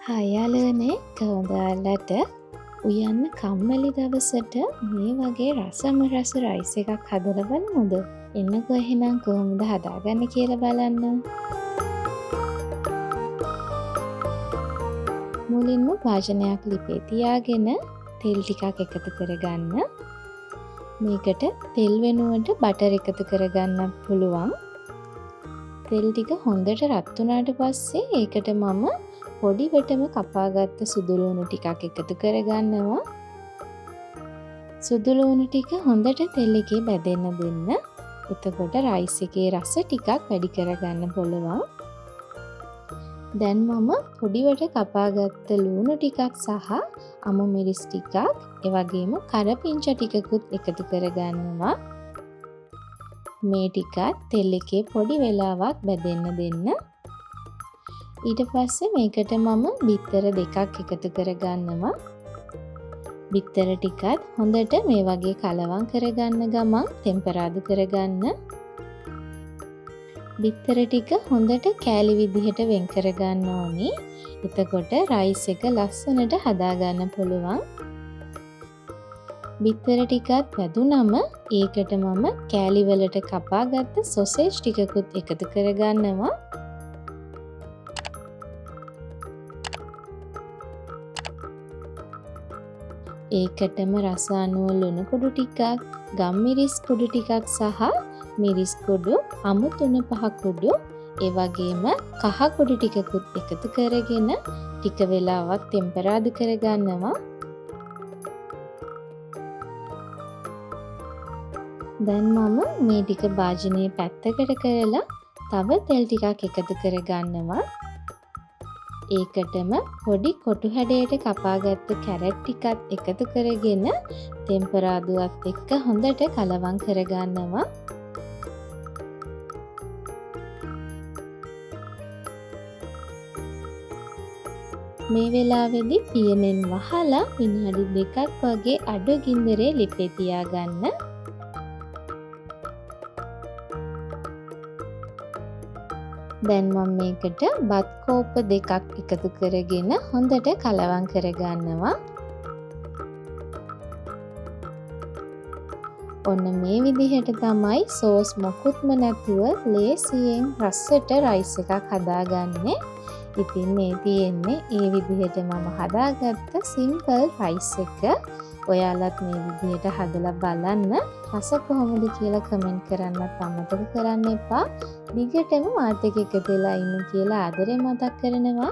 හයාලනේ කවදාලට උයන්න කම්මැලි දවසට මේ වගේ රසම රස රයිස් එකක් හදලා බලමුද? එන්නකෝ එහෙනම් කොහොමද හදාගන්නේ කියලා බලන්න. මුලින්ම වාජනයක් ලිපේ තියාගෙන තෙල් ටිකක් එකතු කරගන්න. මේකට තෙල් වෙනුවට බටර් එකතු කරගන්න පුළුවන්. තෙල් ටික හොඳට රත් වුණාට පස්සේ ඒකට මම පොඩිවටම කපාගත්ත සුදුලූණු ටිකක් එකතු කරගන්නවා. සුදුලූණු ටික හොඳට තෙල් එකේ බැදෙන්න දෙන්න. එතකොට රයිස් එකේ රස ටිකක් වැඩි කරගන්න පුළුවන්. දැන් මම පොඩිවට කපාගත්ත ලූණු ටිකක් සහ අමු මිරිස් ටිකක් එවැගේම කරපිංචා ටිකකුත් එකතු කරගන්නවා. මේ ටිකත් තෙල් එකේ පොඩි වෙලාවක් බැදෙන්න දෙන්න. ඊට පස්සේ මේකට මම බිත්තර දෙකක් එකතු කරගන්නවා. බිත්තර ටිකත් හොඳට මේ වගේ කලවම් කරගන්න ගමන් ටෙම්පරාදු කරගන්න. බිත්තර ටික හොඳට කෑලි විදිහට වෙන් කරගන්න ඕනි. එතකොට රයිස් එක ලස්සනට හදාගන්න පුළුවන්. බිත්තර ටිකත් වැදුනම ඒකට මම කෑලි වලට කපාගත්ත සොසේජ් ටිකකුත් එකතු කරගන්නවා. ඒකටම රස අනුව ලුණු කුඩු ටිකක්, ගම්මිරිස් කුඩු ටිකක් සහ මිරිස් කුඩු, අමු 3-5 කුඩු, ඒ වගේම කහ කුඩු ටිකකුත් එකතු කරගෙන ටික වෙලාවක් ටෙම්පරාදු කරගන්නවා. දැන් මම මේ ටික භාජනයේ පැත්තකට කරලා තව තෙල් ටිකක් එකතු කරගන්නවා. ඒකටම පොඩි කොටු හැඩයට කපාගත්ත කැරට් ටිකත් එකතු කරගෙන ටෙම්පරාදුවත් එක්ක හොඳට කලවම් කරගන්නවා. මේ වෙලාවේදී පියනෙන් වහලා විනාඩි 2ක් වගේ අඩු ගින්දරේ ලිපේ තියාගන්න. දැන් මම මේකට බත් කෝප්ප දෙකක් එකතු කරගෙන හොඳට කලවම් කරගන්නවා. ඔන්න මේ විදිහට තමයි සෝස් මොකුත්ම නැතුව ලේසියෙන් රසට රයිස් එකක් හදාගන්නේ. ඉතින් මේ තියෙන්නේ ඒ විදිහට මම හදාගත්ත සිම්පල් රයිස් එක. ඔයාලත් මේ විදිහට හදලා බලන්න. රස කොහොමද කියලා කමෙන්ට් කරන්නත් අමතක කරන්න එපා. දිගටම මාත් එක්ක එකතු වෙලා ඉන්න කියලා ආදරේ මතක් කරනවා.